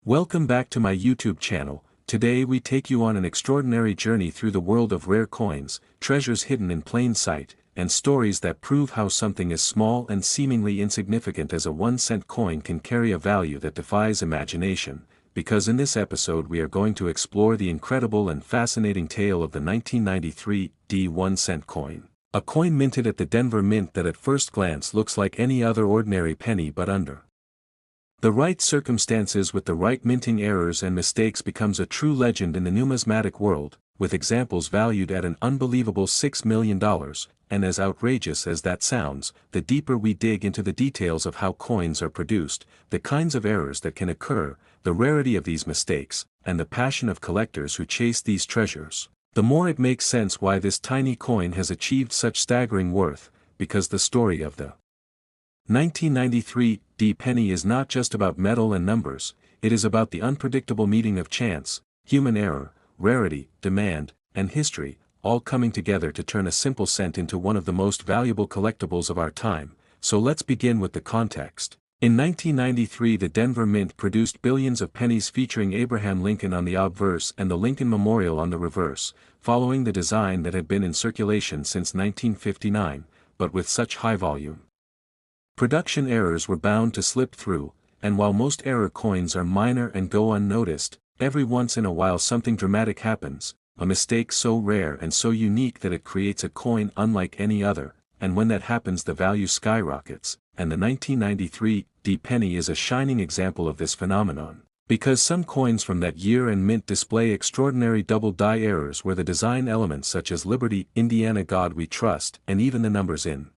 Welcome back to my YouTube channel. Today we take you on an extraordinary journey through the world of rare coins, treasures hidden in plain sight, and stories that prove how something as small and seemingly insignificant as a 1-cent coin can carry a value that defies imagination. Because in this episode we are going to explore the incredible and fascinating tale of the 1993 1-cent coin. A coin minted at the Denver Mint that at first glance looks like any other ordinary penny, but under the right circumstances with the right minting errors and mistakes becomes a true legend in the numismatic world, with examples valued at an unbelievable $6 million, and as outrageous as that sounds, the deeper we dig into the details of how coins are produced, the kinds of errors that can occur, the rarity of these mistakes, and the passion of collectors who chase these treasures, the more it makes sense why this tiny coin has achieved such staggering worth, because the story of the 1993 penny is not just about metal and numbers, it is about the unpredictable meeting of chance, human error, rarity, demand, and history, all coming together to turn a simple cent into one of the most valuable collectibles of our time. So let's begin with the context. In 1993, the Denver Mint produced billions of pennies featuring Abraham Lincoln on the obverse and the Lincoln Memorial on the reverse, following the design that had been in circulation since 1959, but with such high volume. Production errors were bound to slip through, and while most error coins are minor and go unnoticed, every once in a while something dramatic happens, a mistake so rare and so unique that it creates a coin unlike any other, and when that happens the value skyrockets, and the 1993 penny is a shining example of this phenomenon. Because some coins from that year and mint display extraordinary double die errors where the design elements such as Liberty, Indiana, God We Trust, and even the numbers in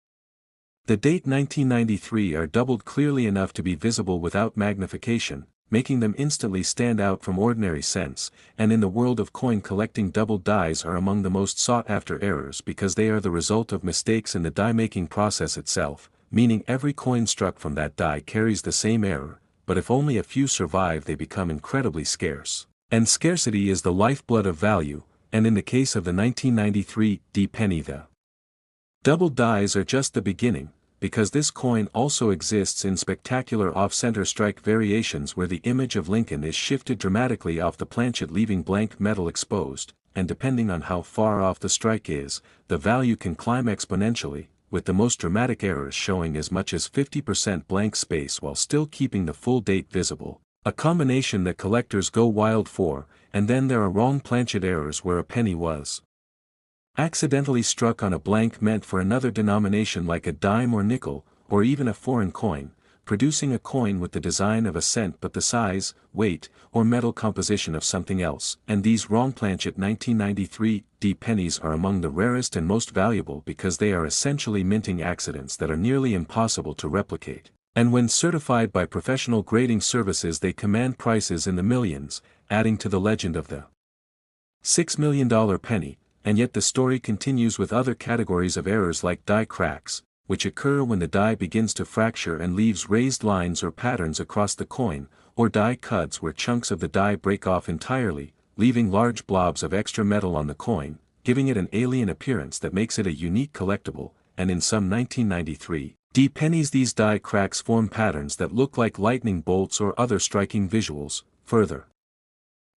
the date 1993 are doubled clearly enough to be visible without magnification, making them instantly stand out from ordinary cents, and in the world of coin collecting doubled dies are among the most sought-after errors because they are the result of mistakes in the die-making process itself, meaning every coin struck from that die carries the same error, but if only a few survive they become incredibly scarce. And scarcity is the lifeblood of value, and in the case of the 1993 penny the doubled dies are just the beginning, because this coin also exists in spectacular off-center strike variations where the image of Lincoln is shifted dramatically off the planchet leaving blank metal exposed, and depending on how far off the strike is, the value can climb exponentially, with the most dramatic errors showing as much as 50% blank space while still keeping the full date visible, a combination that collectors go wild for. And then there are wrong planchet errors where a penny was accidentally struck on a blank meant for another denomination like a dime or nickel, or even a foreign coin, producing a coin with the design of a cent but the size, weight, or metal composition of something else, and these wrong planchet 1993 pennies are among the rarest and most valuable because they are essentially minting accidents that are nearly impossible to replicate, and when certified by professional grading services they command prices in the millions, adding to the legend of the $6 million penny. And yet the story continues with other categories of errors like die cracks, which occur when the die begins to fracture and leaves raised lines or patterns across the coin, or die cuts where chunks of the die break off entirely, leaving large blobs of extra metal on the coin, giving it an alien appearance that makes it a unique collectible, and in some 1993 pennies these die cracks form patterns that look like lightning bolts or other striking visuals, further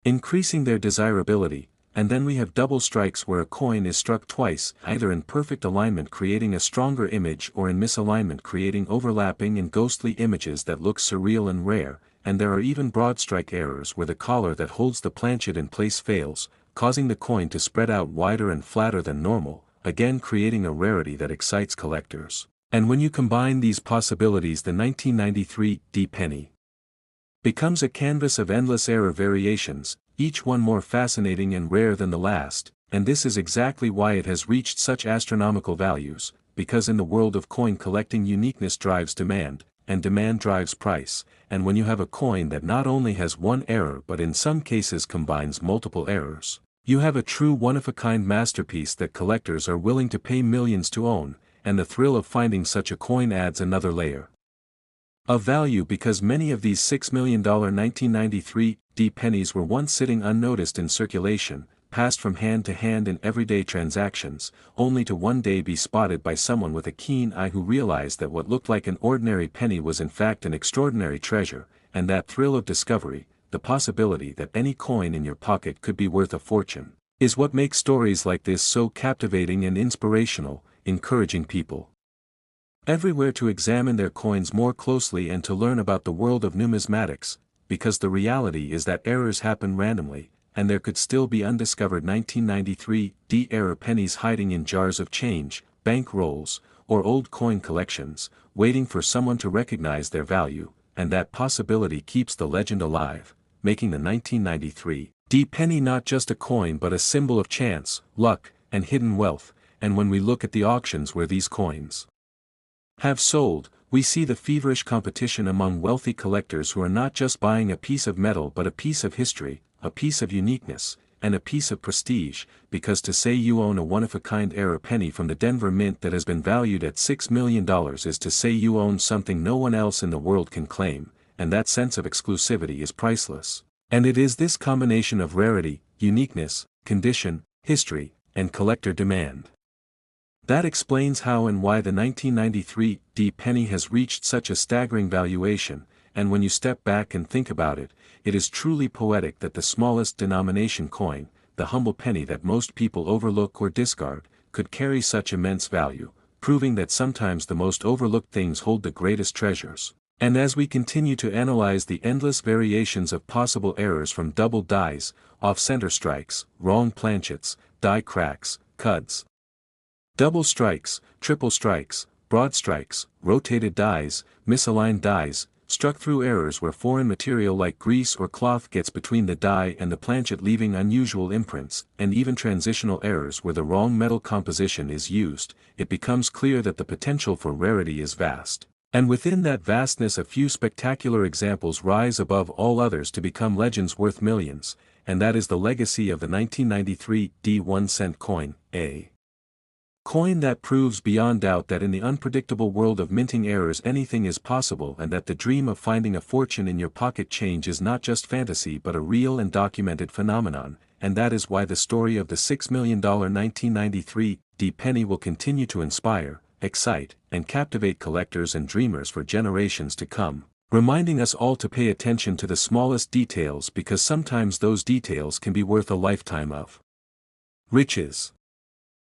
increasing their desirability. And then we have double strikes where a coin is struck twice, either in perfect alignment creating a stronger image or in misalignment creating overlapping and ghostly images that look surreal and rare, and there are even broad strike errors where the collar that holds the planchet in place fails, causing the coin to spread out wider and flatter than normal, again creating a rarity that excites collectors. And when you combine these possibilities the 1993 penny becomes a canvas of endless error variations, each one more fascinating and rare than the last, and this is exactly why it has reached such astronomical values, because in the world of coin collecting uniqueness drives demand, and demand drives price, and when you have a coin that not only has one error but in some cases combines multiple errors, you have a true one-of-a-kind masterpiece that collectors are willing to pay millions to own, and the thrill of finding such a coin adds another layer of value because many of these $6 million 1993 pennies were once sitting unnoticed in circulation, passed from hand to hand in everyday transactions, only to one day be spotted by someone with a keen eye who realized that what looked like an ordinary penny was in fact an extraordinary treasure, and that thrill of discovery, the possibility that any coin in your pocket could be worth a fortune, is what makes stories like this so captivating and inspirational, encouraging people everywhere to examine their coins more closely and to learn about the world of numismatics, because the reality is that errors happen randomly, and there could still be undiscovered 1993 D-era pennies hiding in jars of change, bank rolls, or old coin collections, waiting for someone to recognize their value, and that possibility keeps the legend alive, making the 1993 D penny not just a coin but a symbol of chance, luck, and hidden wealth. And when we look at the auctions where these coins have sold, we see the feverish competition among wealthy collectors who are not just buying a piece of metal but a piece of history, a piece of uniqueness, and a piece of prestige, because to say you own a one-of-a-kind era penny from the Denver Mint that has been valued at $6 million is to say you own something no one else in the world can claim, and that sense of exclusivity is priceless. And it is this combination of rarity, uniqueness, condition, history, and collector demand that explains how and why the 1993 D penny has reached such a staggering valuation, and when you step back and think about it, it is truly poetic that the smallest denomination coin, the humble penny that most people overlook or discard, could carry such immense value, proving that sometimes the most overlooked things hold the greatest treasures. And as we continue to analyze the endless variations of possible errors from double dies, off-center strikes, wrong planchets, die cracks, cuts, double strikes, triple strikes, broad strikes, rotated dies, misaligned dies, struck-through errors where foreign material like grease or cloth gets between the die and the planchet leaving unusual imprints, and even transitional errors where the wrong metal composition is used, it becomes clear that the potential for rarity is vast. And within that vastness a few spectacular examples rise above all others to become legends worth millions, and that is the legacy of the 1993 D 1-cent coin, a coin that proves beyond doubt that in the unpredictable world of minting errors anything is possible and that the dream of finding a fortune in your pocket change is not just fantasy but a real and documented phenomenon, and that is why the story of the $6 million 1993 D penny will continue to inspire, excite, and captivate collectors and dreamers for generations to come, reminding us all to pay attention to the smallest details because sometimes those details can be worth a lifetime of riches.